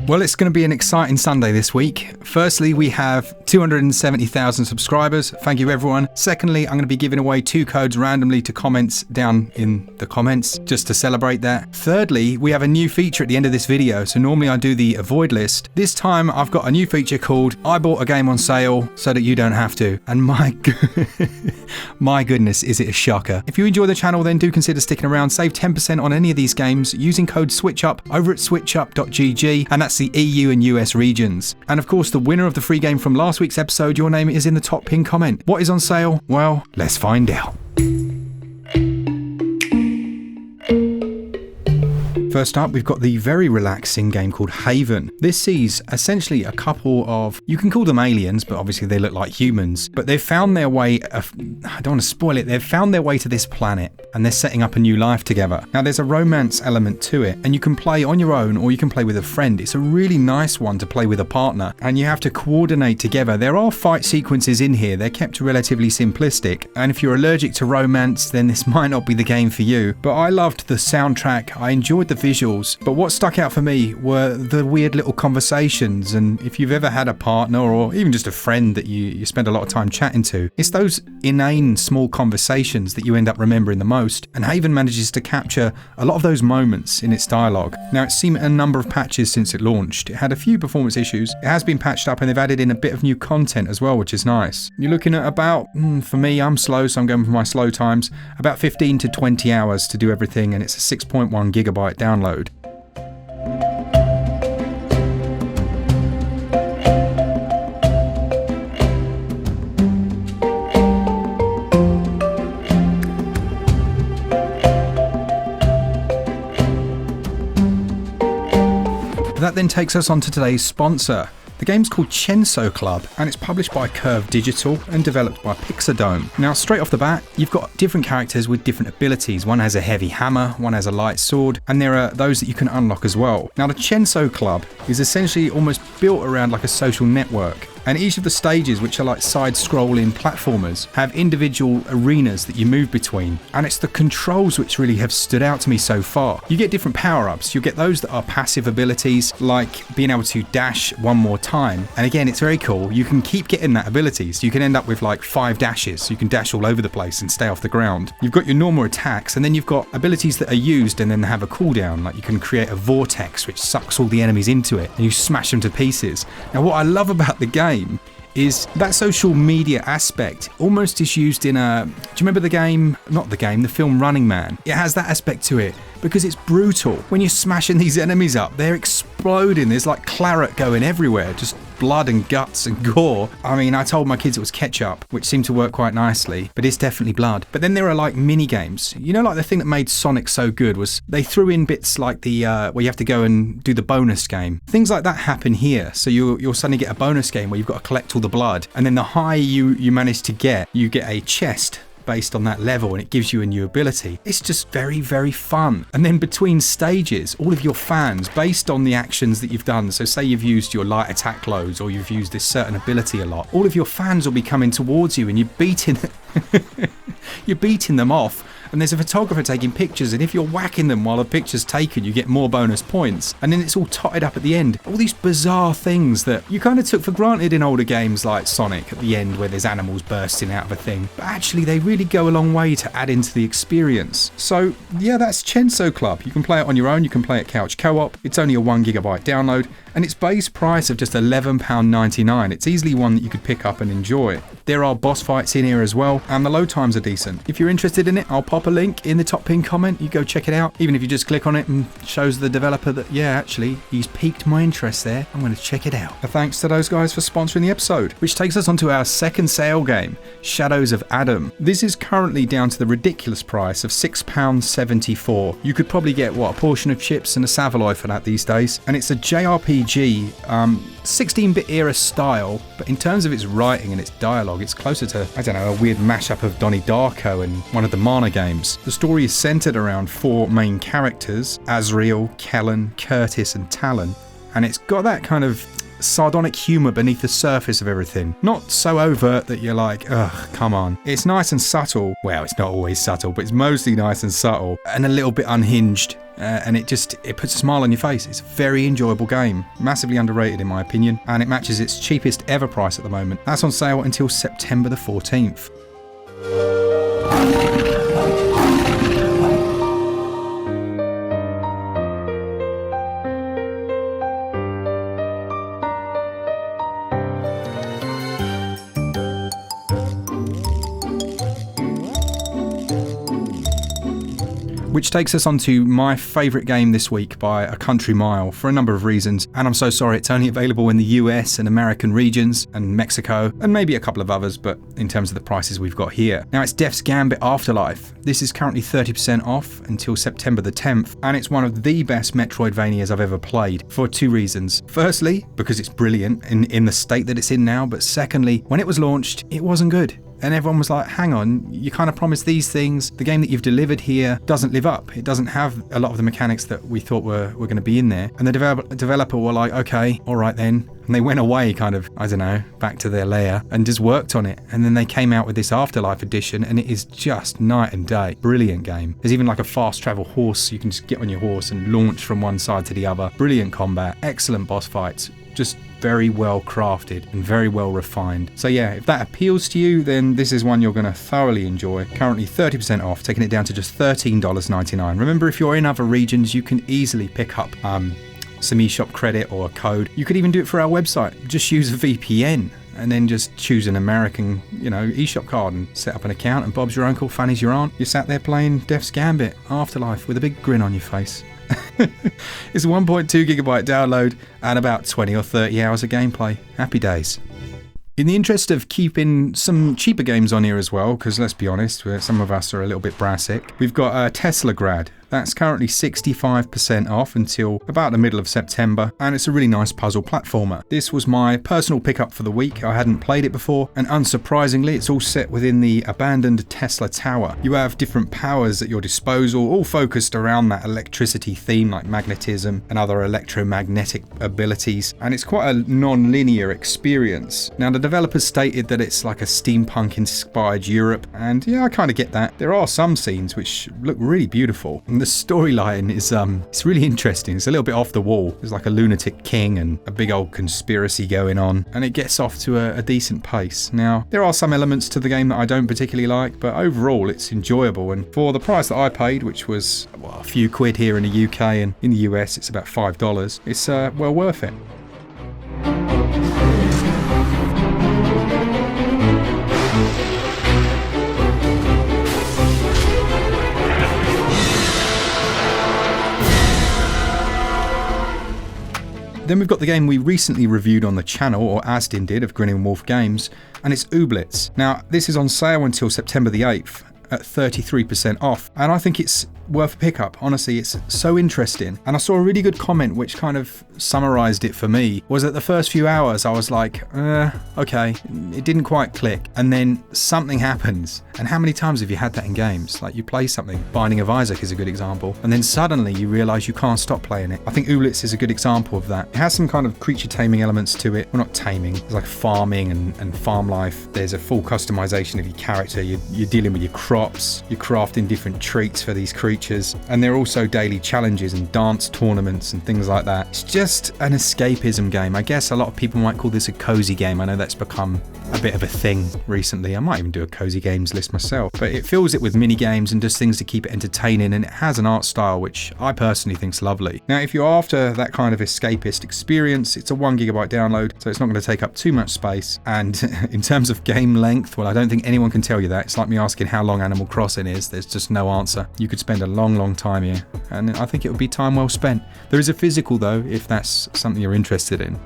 Well, it's going to be an exciting Sunday this week. Firstly, we have 270,000 subscribers. Thank you, everyone. Secondly, I'm going to be giving away 2 codes randomly to comments down in the comments just to celebrate that. Thirdly, we have a new feature at the end of this video. So normally I do the avoid list. This time I've got a new feature called I bought a game on sale so that you don't have to. And my goodness, is it a shocker. If you enjoy the channel, then do consider sticking around. Save 10% on any of these games using code SwitchUp over at switchup.gg. And that's the EU and US regions. And of course, the winner of the free game from last week's episode, your name is in the top pinned comment. What is on sale? Well, let's find out. First up, we've got the very relaxing game called Haven. This sees essentially a couple of, you can call them aliens, but obviously they look like humans, but they've found their way, I don't want to spoil it, they've found their way to this planet and they're setting up a new life together. Now there's a romance element to it and you can play on your own or you can play with a friend. It's a really nice one to play with a partner and you have to coordinate together. There are fight sequences in here. They're kept relatively simplistic, and if you're allergic to romance, then this might not be the game for you. But I loved the soundtrack. I enjoyed the visuals, but what stuck out for me were the weird little conversations. And if you've ever had a partner or even just a friend that you spend a lot of time chatting to, it's those inane small conversations that you end up remembering the most, and Haven manages to capture a lot of those moments in its dialogue. Now it's seen a number of patches since it launched. It had a few performance issues. It has been patched up and they've added in a bit of new content as well, which is nice. You're looking at about, for me, I'm slow, so I'm going for my slow times, about 15 to 20 hours to do everything, and it's a 6.1 gigabyte download. That then takes us on to today's sponsor. The game's called Chenso Club and it's published by Curve Digital and developed by Pixadome. Now straight off the bat, you've got different characters with different abilities. One has a heavy hammer, one has a light sword, and there are those that you can unlock as well. Now the Chenso Club is essentially almost built around like a social network. And each of the stages, which are like side-scrolling platformers, have individual arenas that you move between. And it's the controls which really have stood out to me so far. You get different power-ups. You'll get those that are passive abilities, like being able to dash one more time. And again, it's very cool. You can keep getting that ability. So you can end up with like 5 dashes. So you can dash all over the place and stay off the ground. You've got your normal attacks, and then you've got abilities that are used and then have a cooldown. Like you can create a vortex, which sucks all the enemies into it, and you smash them to pieces. Now, what I love about the game is that social media aspect almost is used in a, do you remember the game, not the game, the film Running Man? It has that aspect to it because it's brutal. When you're smashing these enemies up, they're exploding. There's like claret going everywhere, just blood and guts and gore. I mean, I told my kids it was ketchup, which seemed to work quite nicely, but it's definitely blood. But then there are like mini games. You know, like the thing that made Sonic so good was they threw in bits like the where you have to go and do the bonus game. Things like that happen here. So you'll suddenly get a bonus game where you've got to collect all the blood, and then the higher you manage to get, you get a chest based on that level, and it gives you a new ability. It's just very, very fun. And then between stages, all of your fans, based on the actions that you've done, so say you've used your light attack loads or you've used this certain ability a lot, all of your fans will be coming towards you and you're beating them off. And there's a photographer taking pictures, and if you're whacking them while the picture's taken, you get more bonus points. And then it's all totted up at the end. All these bizarre things that you kind of took for granted in older games like Sonic at the end where there's animals bursting out of a thing. But actually they really go a long way to add into the experience. So yeah, that's Chenso Club. You can play it on your own, you can play it couch co-op. It's only a 1 gigabyte download, and its base price of just £11.99. It's easily one that you could pick up and enjoy. There are boss fights in here as well, and the load times are decent. If you're interested in it, I'll pop a link in the top pinned comment. You go check it out. Even if you just click on it and shows the developer that, yeah, actually, he's piqued my interest there, I'm going to check it out. Thanks to those guys for sponsoring the episode, which takes us on to our second sale game, Shadows of Adam. This is currently down to the ridiculous price of £6.74. You could probably get, a portion of chips and a Saveloy for that these days. And it's a JRPG, 16-bit era style, but in terms of its writing and its dialogue, it's closer to, I don't know, a weird mashup of Donnie Darko and one of the Mana games. The story is centered around 4 main characters, Azrael, Kellen, Curtis and Talon, and it's got that kind of sardonic humour beneath the surface of everything. Not so overt that you're like, ugh, come on. It's nice and subtle. Well, it's not always subtle, but it's mostly nice and subtle and a little bit unhinged. and it puts a smile on your face. It's a very enjoyable game, massively underrated in my opinion, and it matches its cheapest ever price at the moment. That's on sale until September the 14th. Which takes us on to my favourite game this week by a country mile for a number of reasons, and I'm so sorry it's only available in the US and American regions and Mexico and maybe a couple of others, but in terms of the prices we've got here. Now it's Def's Gambit Afterlife. This is currently 30% off until September the 10th, and it's one of the best Metroidvanias I've ever played for two reasons. Firstly, because it's brilliant in the state that it's in now, but secondly, when it was launched, it wasn't good. And everyone was like, hang on, you kind of promised these things. The game that you've delivered here doesn't live up. It doesn't have a lot of the mechanics that we thought were going to be in there. And the developer were like, okay, all right then. And they went away kind of, I don't know, back to their lair and just worked on it. And then they came out with this Afterlife edition, and it is just night and day. Brilliant game. There's even like a fast travel horse. You can just get on your horse and launch from one side to the other. Brilliant combat, excellent boss fights. Just very well crafted and very well refined. So yeah, if that appeals to you, then this is one you're going to thoroughly enjoy. Currently 30% off, taking it down to just $13.99. Remember, if you're in other regions, you can easily pick up some eShop credit or a code. You could even do it for our website. Just use a VPN and then just choose an American, eShop card and set up an account, and Bob's your uncle, Fanny's your aunt. You're sat there playing Def's Gambit Afterlife with a big grin on your face. It's a 1.2 gigabyte download and about 20 or 30 hours of gameplay. Happy days. In the interest of keeping some cheaper games on here as well, because let's be honest, some of us are a little bit brassic, we've got Teslagrad. That's currently 65% off until about the middle of September, and it's a really nice puzzle platformer. This was my personal pickup for the week. I hadn't played it before, and unsurprisingly, it's all set within the abandoned Tesla tower. You have different powers at your disposal, all focused around that electricity theme, like magnetism and other electromagnetic abilities, and it's quite a non-linear experience. Now, the developers stated that it's like a steampunk-inspired Europe, and yeah, I kind of get that. There are some scenes which look really beautiful. And the storyline is it's really interesting. It's a little bit off the wall. There's like a lunatic king and a big old conspiracy going on, and it gets off to a decent pace. Now, there are some elements to the game that I don't particularly like, but overall it's enjoyable, and for the price that I paid, which was a few quid here in the UK, and in the US it's about $5, it's well worth it. Then we've got the game we recently reviewed on the channel, or Asdin did, of Grinning Wolf Games, and it's Ooblets. Now, this is on sale until September the 8th at 33% off, and I think it's worth a pickup. Honestly, it's so interesting. And I saw a really good comment which kind of summarized it for me, was that the first few hours I was like, okay, it didn't quite click, and then something happens. And how many times have you had that in games? Like, you play something, Binding of Isaac is a good example, and then suddenly you realize you can't stop playing it. I think Ooblets is a good example of that. It has some kind of creature taming elements to it. Well, not taming, there's like farming and farm life. There's a full customization of your character. You're dealing with your crops, you're crafting different treats for these creatures, and there are also daily challenges and dance tournaments and things like that. It's just an escapism game. I guess a lot of people might call this a cozy game. I know that's become a bit of a thing recently. I might even do a cozy games list myself, but it fills it with mini games and does things to keep it entertaining, and it has an art style which I personally think is lovely. Now, if you're after that kind of escapist experience, it's a 1 gigabyte download, so it's not going to take up too much space. And in terms of game length, well, I don't think anyone can tell you that. It's like me asking how long Animal Crossing is. There's just no answer. You could spend a long time here, and I think it would be time well spent. There is a physical though, if that's something you're interested in.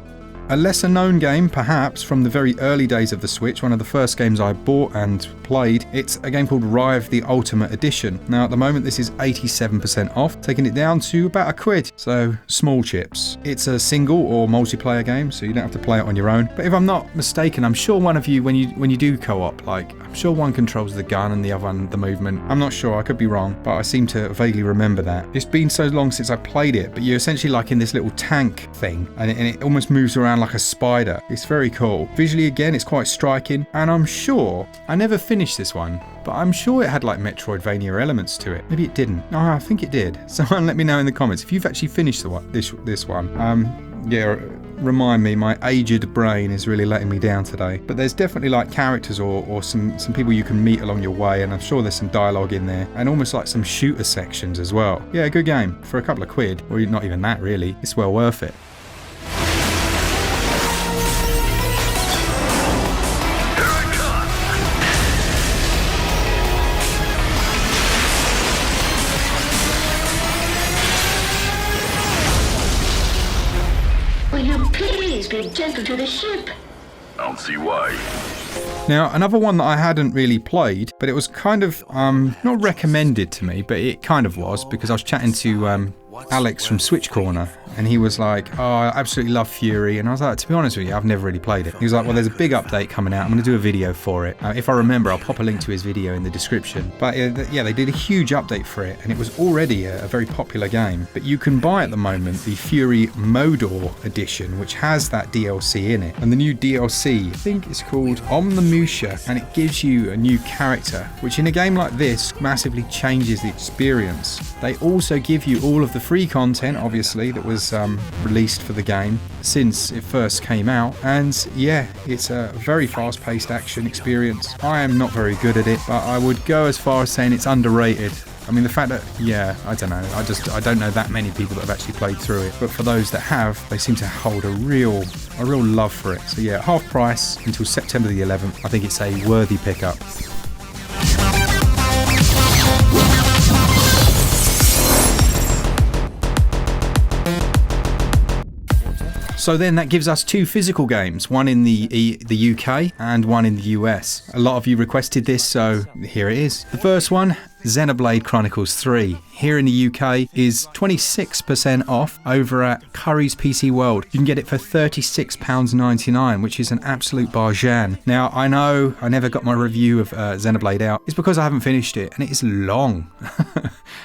A lesser known game, perhaps, from the very early days of the Switch, one of the first games I bought and played, it's a game called Rive the Ultimate Edition. Now, at the moment, this is 87% off, taking it down to about £1, so small chips. It's a single or multiplayer game, so you don't have to play it on your own. But if I'm not mistaken, I'm sure one of you, when you do co-op, like, I'm sure one controls the gun and the other one the movement. I'm not sure, I could be wrong, but I seem to vaguely remember that. It's been so long since I played it, but you're essentially like in this little tank thing, and it almost moves around around like a spider. It's very cool. Visually, again, it's quite striking, and I'm sure, I never finished this one, but I'm sure it had like Metroidvania elements to it. Maybe it didn't. No, I think it did. Someone let me know in the comments if you've actually finished this one. Yeah, remind me, my aged brain is really letting me down today. But there's definitely like characters or some people you can meet along your way, and I'm sure there's some dialogue in there, and almost like some shooter sections as well. Yeah, good game. For a couple of quid, or not even that really, it's well worth it. Be gentle to the ship. I don't see why. Now, another one that I hadn't really played, but it was kind of not recommended to me, but it kind of was, because I was chatting to Alex from Switch Corner, and he was like, oh, I absolutely love FURI, and I was like, to be honest with you, I've never really played it. He was like, well, there's a big update coming out, I'm going to do a video for it. If I remember, I'll pop a link to his video in the description. But yeah, they did a huge update for it, and it was already a very popular game. But you can buy at the moment the FURI Modor edition, which has that DLC in it. And the new DLC, I think it's called Omnimusha, and it gives you a new character, which in a game like this massively changes the experience. They also give you all of the free content, obviously, that was released for the game since it first came out, and yeah, it's a very fast-paced action experience. I am not very good at it, but I would go as far as saying it's underrated. I mean, the fact that, yeah, I don't know, I don't know that many people that have actually played through it, but for those that have, they seem to hold a real love for it. So yeah, half price until September the 11th. I think it's a worthy pickup. So then that gives us two physical games, one in the UK and one in the US. A lot of you requested this, so here it is. The first one, Xenoblade Chronicles 3, here in the UK is 26% off over at Curry's PC World. You can get it for £36.99, which is an absolute bargain. Now, I know I never got my review of Xenoblade out. It's because I haven't finished it, and it is long.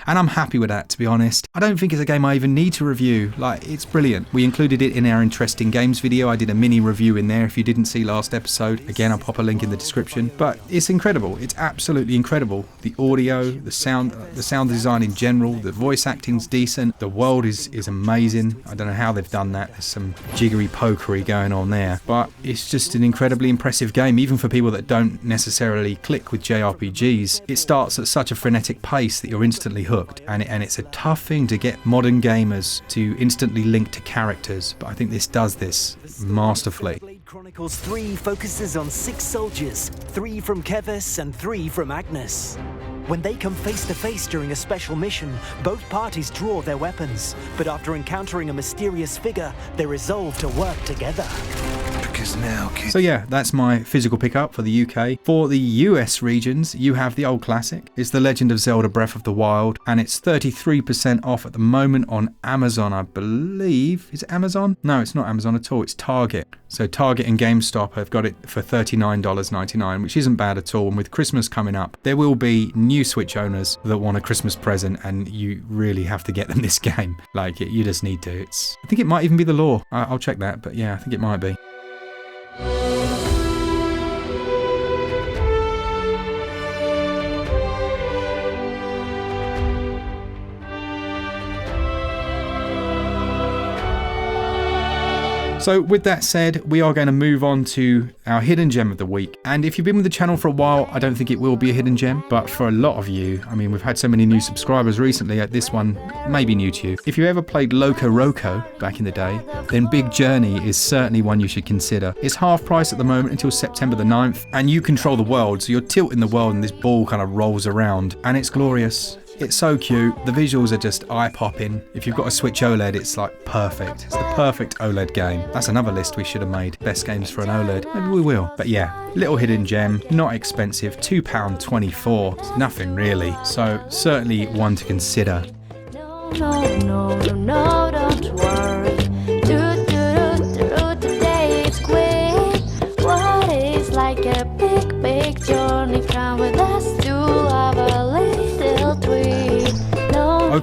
And I'm happy with that, to be honest. I don't think it's a game I even need to review. Like, it's brilliant. We included it in our Interesting Games video. I did a mini review in there if you didn't see last episode. Again, I'll pop a link in the description. But it's incredible. It's absolutely incredible. The audio, the sound design in general, the voice acting's decent. The world is amazing. I don't know how they've done that. There's some jiggery pokery going on there. But it's just an incredibly impressive game, even for people that don't necessarily click with JRPGs. It starts at such a frenetic pace that you're instantly hooked. And it's a tough thing to get modern gamers to instantly link to characters, but I think this does this masterfully. Chronicles 3 focuses on 6 soldiers, 3 from Kevis and 3 from Agnes. When they come face to face during a special mission, both parties draw their weapons, but after encountering a mysterious figure, they resolve to work together. So yeah, that's my physical pickup for the UK. For the US regions, you have the old classic. It's The Legend of Zelda Breath of the Wild, and it's 33% off at the moment on Amazon, I believe. Is it Amazon? No, it's not Amazon at all. It's Target. So Target and GameStop have got it for $39.99, which isn't bad at all. And with Christmas coming up, there will be new Switch owners that want a Christmas present, and you really have to get them this game. Like, you just need to. I think it might even be the law. I'll check that, but yeah, I think it might be. So with that said, we are going to move on to our hidden gem of the week. And if you've been with the channel for a while, I don't think it will be a hidden gem. But for a lot of you, I mean, we've had so many new subscribers recently, this one may be new to you. If you ever played Loco Roco back in the day, then Big Journey is certainly one you should consider. It's half price at the moment until September the 9th, and you control the world. So you're tilting the world and this ball kind of rolls around, and it's glorious. It's so cute. The visuals are just eye-popping. If you've got a Switch OLED, it's like perfect. It's the perfect OLED game. That's another list we should have made. Best games for an OLED. Maybe we will. But yeah, little hidden gem, not expensive, £2.24. It's nothing really. So certainly one to consider. No, don't worry. Today it's quick. What is like a big journey? Come with us to have a little tweet.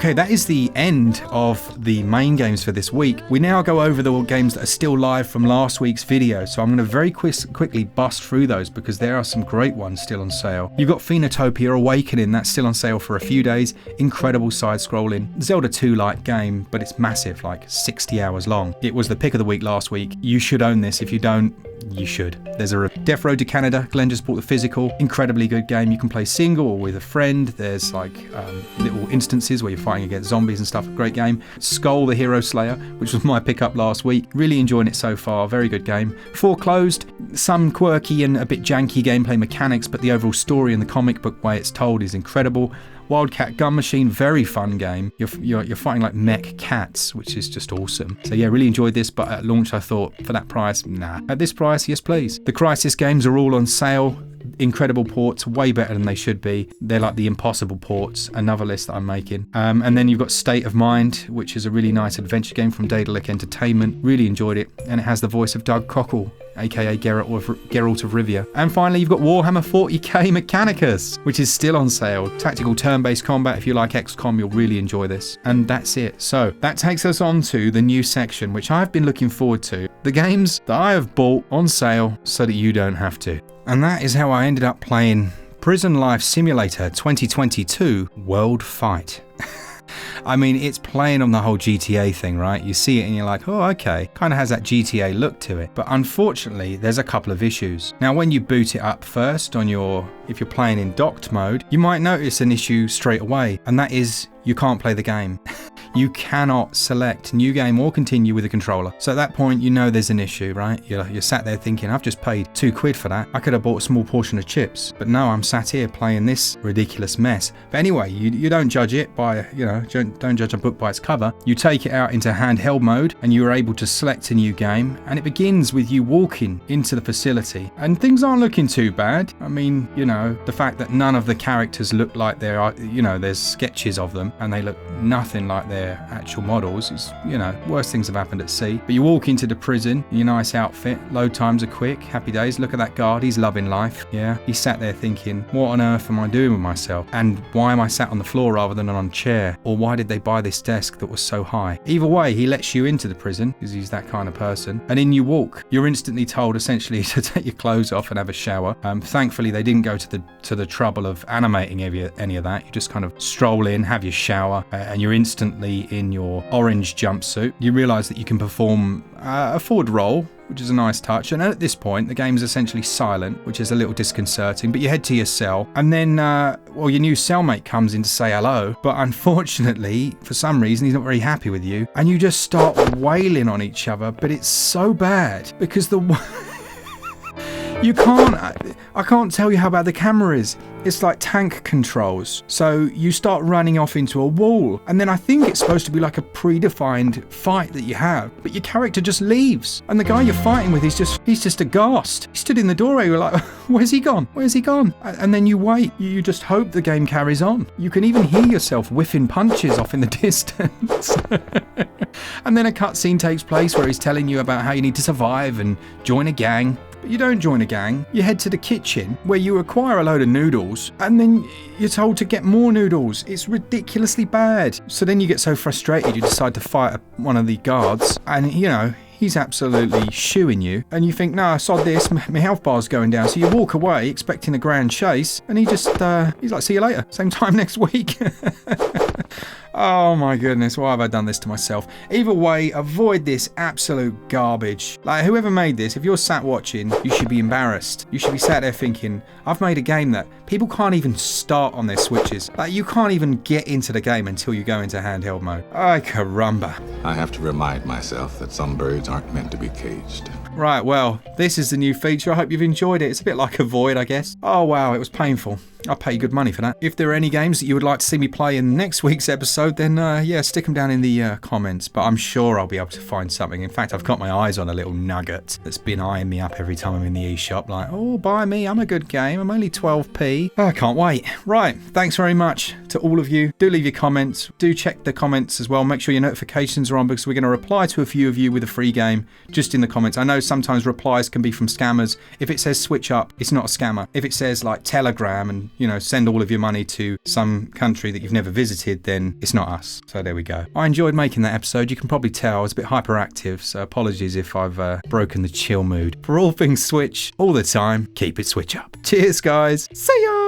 Okay, that is the end of the main games for this week. We now go over the games that are still live from last week's video, so I'm going to very quickly bust through those because there are some great ones still on sale. You've got Phenotopia Awakening, that's still on sale for a few days. Incredible side-scrolling Zelda 2-like game, but it's massive, like 60 hours long. It was the pick of the week last week. You should own this. If you don't, you should. There's a Death Road to Canada. Glen just bought the physical. Incredibly good game. You can play single or with a friend. There's like little instances where you're fighting against zombies and stuff. Great game. Skull the Hero Slayer, which was my pickup last week. Really enjoying it so far. Very good game. Foreclosed. Some quirky and a bit janky gameplay mechanics, but the overall story and the comic book way it's told is incredible. Wildcat Gun Machine, very fun game. You're fighting like mech cats, which is just awesome. So yeah, really enjoyed this, but at launch I thought, for that price, nah. At this price, yes please. The Crysis games are all on sale. Incredible ports, way better than they should be. They're like the impossible ports, another list that I'm making. And then you've got State of Mind, which is a really nice adventure game from Daedalic Entertainment. Really enjoyed it, and it has the voice of Doug Cockle, aka Geralt of Rivia. And finally, you've got Warhammer 40k Mechanicus, which is still on sale. Tactical turn-based combat. If you like XCOM, you'll really enjoy this. And that's it. So that takes us on to the new section, which I've been looking forward to. The games that I have bought on sale so that you don't have to. And that is how I ended up playing Prison Life Simulator 2022 World Fight. I mean, it's playing on the whole GTA thing, right? You see it and you're like, oh, okay. Kind of has that GTA look to it. But unfortunately, there's a couple of issues. Now, when you boot it up first on if you're playing in docked mode, you might notice an issue straight away. And that is you can't play the game. You cannot select new game or continue with the controller. So at that point, you know there's an issue, right? You're sat there thinking, I've just paid £2 for that. I could have bought a small portion of chips. But no, I'm sat here playing this ridiculous mess. But anyway, you don't judge it by, don't judge a book by its cover. You take it out into handheld mode and you're able to select a new game. And it begins with you walking into the facility. And things aren't looking too bad. I mean, the fact that none of the characters look like there's sketches of them and they look nothing like their actual models is, worse things have happened at sea. But you walk into the prison in your nice outfit, load times are quick, happy days. Look at that guard, he's loving life. Yeah, he's sat there thinking, what on earth am I doing with myself? And why am I sat on the floor rather than on a chair? Or why did they buy this desk that was so high? Either way, he lets you into the prison because he's that kind of person. And in you walk. You're instantly told essentially to take your clothes off and have a shower. Thankfully, they didn't go to the trouble of animating any of that. You just kind of stroll in, have your shower, and you're instantly in your orange jumpsuit. You realise that you can perform a forward roll, which is a nice touch. And at this point, the game is essentially silent, which is a little disconcerting. But you head to your cell, and then, your new cellmate comes in to say hello. But unfortunately, for some reason, he's not very happy with you. And you just start wailing on each other. But it's so bad because I can't tell you how bad the camera is. It's like tank controls. So you start running off into a wall. And then I think it's supposed to be like a predefined fight that you have. But your character just leaves. And the guy you're fighting with, he's just aghast. He stood in the doorway, you're like, where's he gone? Where's he gone? And then you wait. You just hope the game carries on. You can even hear yourself whiffing punches off in the distance. And then a cutscene takes place where he's telling you about how you need to survive and join a gang. But you don't join a gang. You head to the kitchen where you acquire a load of noodles and then you're told to get more noodles. It's ridiculously bad. So then you get so frustrated you decide to fight one of the guards and, he's absolutely shooing you. And you think, no, sod this, my health bar's going down. So you walk away expecting a grand chase and he's like, see you later. Same time next week. Oh my goodness, why have I done this to myself? Either way, avoid this absolute garbage. Like, whoever made this, if you're sat watching, you should be embarrassed. You should be sat there thinking, I've made a game that people can't even start on their Switches. Like, you can't even get into the game until you go into handheld mode. Ay caramba. I have to remind myself that some birds aren't meant to be caged. Right, well, this is the new feature. I hope you've enjoyed it. It's a bit like a void, I guess. Oh wow, it was painful. I'll pay you good money for that. If there are any games that you would like to see me play in next week's episode, then stick them down in the comments. But I'm sure I'll be able to find something. In fact, I've got my eyes on a little nugget that's been eyeing me up every time I'm in the eShop. Like, oh, buy me, I'm a good game. I'm only 12p. Oh, I can't wait. Right, thanks very much to all of you. Do leave your comments. Do check the comments as well. Make sure your notifications are on because we're going to reply to a few of you with a free game just in the comments. I know sometimes replies can be from scammers. If it says SwitchUp, it's not a scammer. If it says like Telegram and send all of your money to some country that you've never visited, then it's not us. So there we go. I enjoyed making that episode. You can probably tell I was a bit hyperactive, so apologies if I've broken the chill mood. For all things Switch, all the time, keep it Switch up. Cheers, guys. See ya!